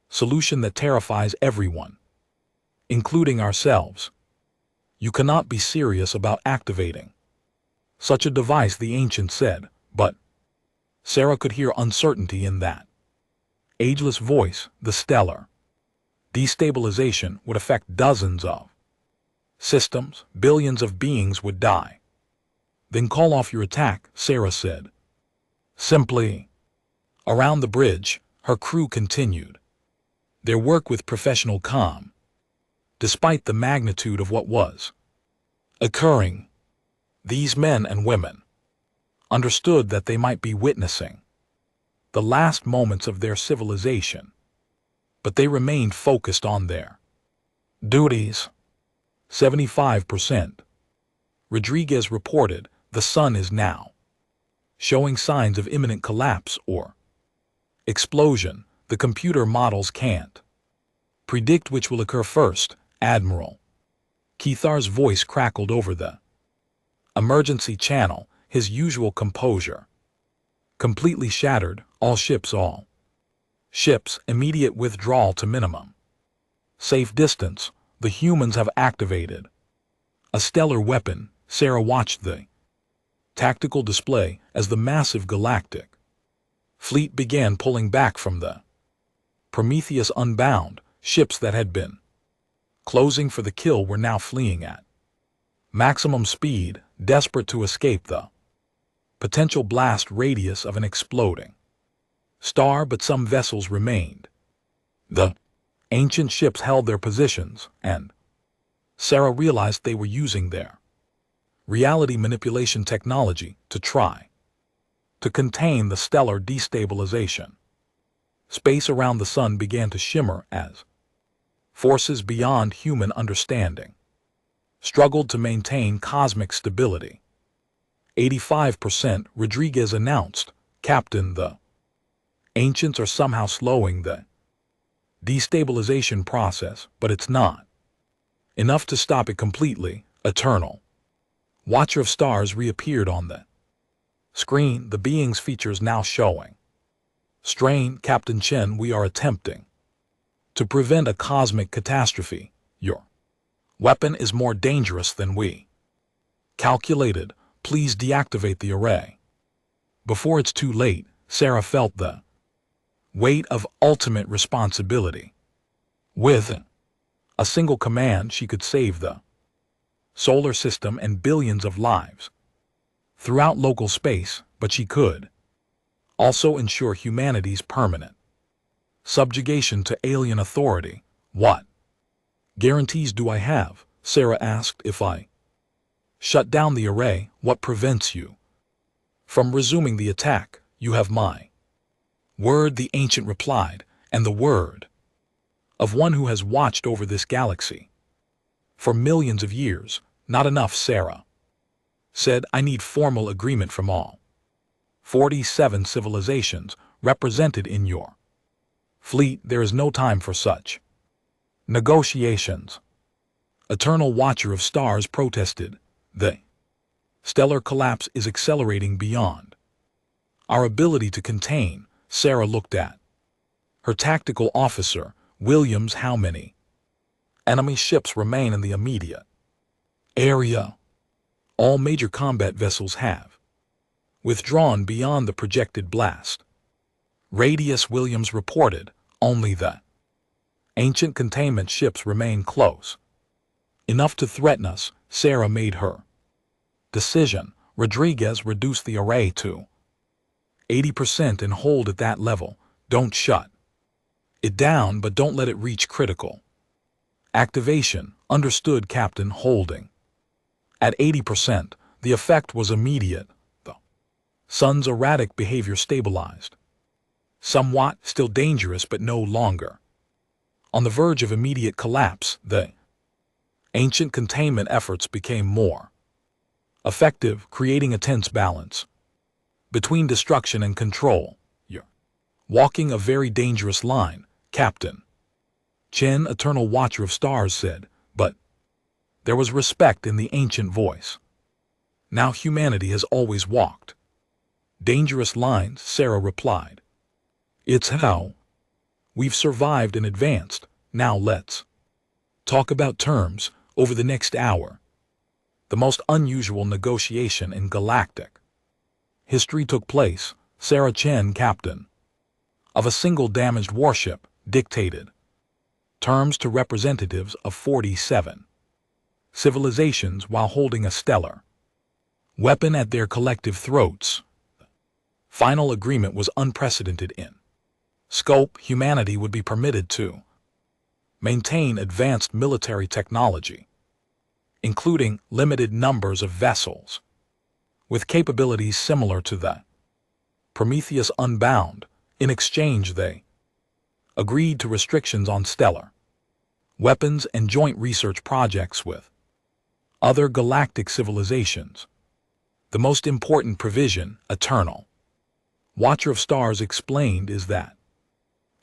solution that terrifies everyone, including ourselves. You cannot be serious about activating such a device, the ancient said, but Sarah could hear uncertainty in that ageless voice. The stellar destabilization would affect dozens of systems, billions of beings would die. Then call off your attack, Sarah said. Simply. Around the bridge, her crew continued their work with professional calm. Despite the magnitude of what was occurring, these men and women understood that they might be witnessing the last moments of their civilization, but they remained focused on their duties. 75%. Rodriguez reported, the sun is now showing signs of imminent collapse or explosion. The computer models can't predict which will occur first. Admiral Keithar's voice crackled over the emergency channel, his usual composure completely shattered. All ships, immediate withdrawal to minimum safe distance. The humans have activated a stellar weapon. Sarah watched the tactical display as the massive galactic fleet began pulling back from the Prometheus Unbound. Ships that had been closing for the kill were now fleeing at maximum speed, desperate to escape the potential blast radius of an exploding star. But some vessels remained. The ancient ships held their positions, and Sarah realized they were using their reality manipulation technology to try to contain the stellar destabilization. Space around the sun began to shimmer as forces beyond human understanding struggled to maintain cosmic stability. 85%. Rodriguez announced, Captain, the ancients are somehow slowing the destabilization process, but it's not enough to stop it completely. Eternal Watcher of Stars reappeared on the screen, the being's features now showing strain. Captain Chen, we are attempting to prevent a cosmic catastrophe. Your weapon is more dangerous than we calculated. Please deactivate the array before it's too late. Sarah felt the weight of ultimate responsibility. With a single command, she could save the solar system and billions of lives throughout local space, but she could also ensure humanity's permanent subjugation to alien authority. What guarantees do I have? Sarah asked. If I shut down the array, what prevents you from resuming the attack? You have my word, the ancient replied, and the word of one who has watched over this galaxy for millions of years. Not enough, Sarah said. I need formal agreement from all 47 civilizations represented in your fleet. There is no time for such negotiations. Eternal Watcher of Stars protested. The stellar collapse is accelerating beyond our ability to contain. Sarah looked at her tactical officer, Williams. How many enemy ships remain in the immediate area? All major combat vessels have withdrawn beyond the projected blast radius, Williams reported. Only the ancient containment ships remain close enough to threaten us. Sarah made her decision. Rodriguez reduced the array to 80% and hold at that level. Don't shut it down, but don't let it reach critical activation. Understood, Captain. Holding at 80%, the effect was immediate. The sun's erratic behavior stabilized. somewhat, still dangerous but no longer on the verge of immediate collapse. The ancient containment efforts became more effective, creating a tense balance between destruction and control. You're walking a very dangerous line, Captain Chen, eternal watcher of stars, said, but there was respect in the ancient voice. Now humanity has always walked dangerous lines, Sarah replied. It's how we've survived and advanced. Now let's talk about terms. Over the next hour, the most unusual negotiation in galactic history took place. Sarah Chen, captain of a single damaged warship, dictated terms to representatives of 47 civilizations while holding a stellar weapon at their collective throats. Final agreement was unprecedented in scope. Humanity would be permitted to maintain advanced military technology, including limited numbers of vessels with capabilities similar to the Prometheus Unbound. In exchange, they agreed to restrictions on stellar weapons and joint research projects with other galactic civilizations. The most important provision, Eternal Watcher of Stars explained, is that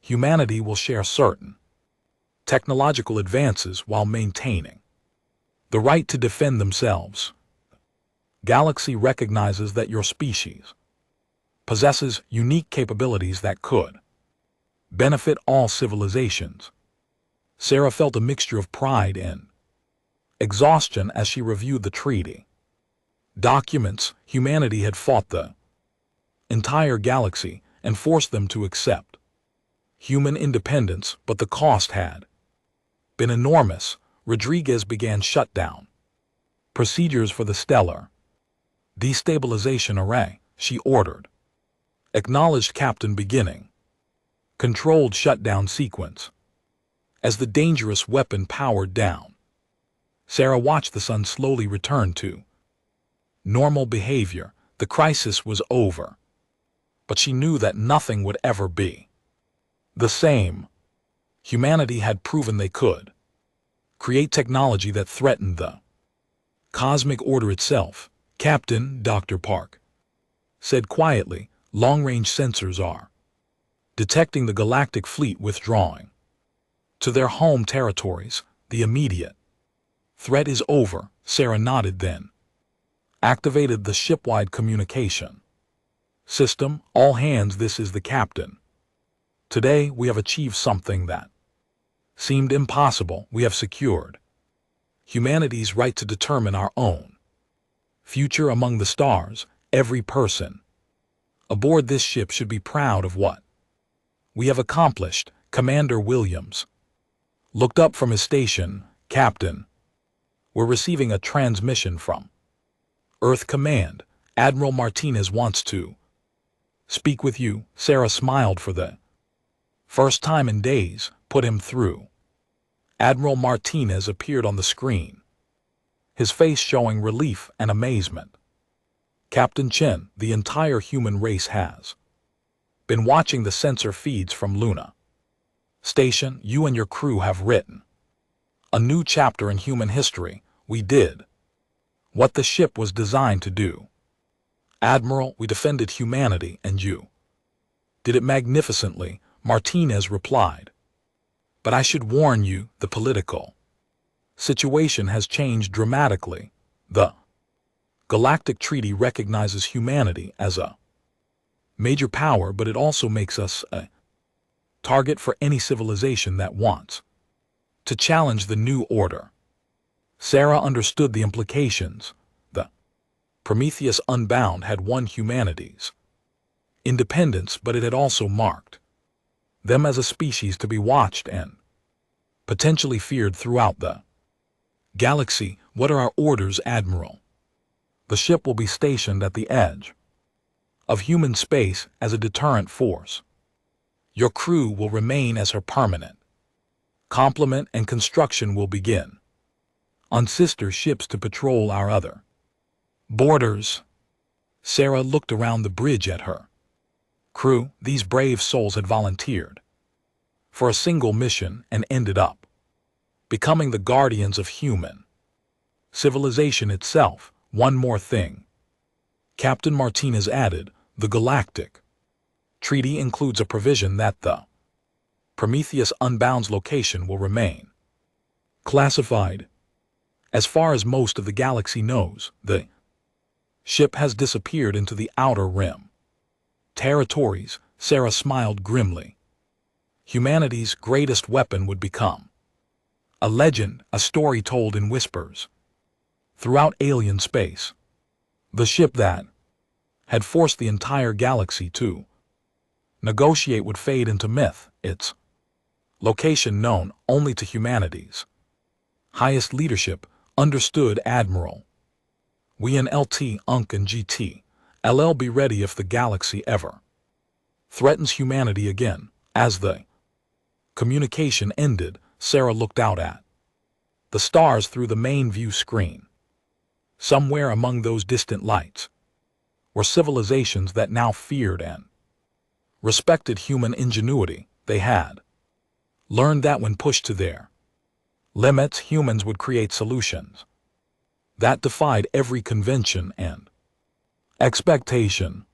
humanity will share certain technological advances while maintaining the right to defend themselves. Galaxy recognizes that your species possesses unique capabilities that could benefit all civilizations. Sarah felt a mixture of pride and exhaustion as she reviewed the treaty documents. Humanity had fought the entire galaxy and forced them to accept human independence, but the cost had been enormous. Rodriguez began shutdown procedures for the stellar destabilization array, she ordered. Acknowledged, Captain. Beginning controlled shutdown sequence. As the dangerous weapon powered down, Sarah watched the sun slowly return to normal behavior. The crisis was over, but she knew that nothing would ever be the same. Humanity had proven they could create technology that threatened the cosmic order itself. Captain, Dr. Park said quietly, long-range sensors are detecting the galactic fleet withdrawing to their home territories. The immediate threat is over. Sarah nodded, then activated the ship-wide communication system. All hands, this is the captain. Today we have achieved something that seemed impossible. We have secured humanity's right to determine our own future among the stars. Every person aboard this ship should be proud of what we have accomplished. Commander Williams looked up from his station. Captain, we're receiving a transmission from Earth Command. Admiral Martinez wants to speak with you. Sarah smiled for the first time in days. Put him through. Admiral Martinez appeared on the screen, his face showing relief and amazement. Captain Chen, the entire human race has been watching the sensor feeds from Luna Station. You and your crew have written a new chapter in human history. We did what the ship was designed to do. Admiral, we defended humanity, and you did it magnificently, Martinez replied. But I should warn you, the political situation has changed dramatically. The Galactic Treaty recognizes humanity as a major power, but it also makes us a target for any civilization that wants to challenge the new order. Sarah understood the implications. The Prometheus Unbound had won humanity's independence, but it had also marked them as a species to be watched and potentially feared throughout the galaxy. What are our orders, Admiral? The ship will be stationed at the edge of human space as a deterrent force. Your crew will remain as her permanent complement, and construction will begin on sister ships to patrol our other borders. Sarah looked around the bridge at her Crew, these brave souls had volunteered for a single mission and ended up becoming the guardians of human civilization itself. One more thing, Captain Martinez added, the Galactic Treaty includes a provision that the Prometheus Unbound's location will remain classified. As far as most of the galaxy knows, the ship has disappeared into the outer rim territories. Sarah smiled grimly. Humanity's greatest weapon would become a legend, a story told in whispers throughout alien space. The ship that had forced the entire galaxy to negotiate would fade into myth, its location known only to humanity's highest leadership. Understood, Admiral. We in LT, UNC and GT, LL be ready if the galaxy ever threatens humanity again. As the communication ended, Sarah looked out at the stars through the main view screen. Somewhere among those distant lights were civilizations that now feared and respected human ingenuity. They had learned that when pushed to their limits, humans would create solutions that defied every convention and expectation.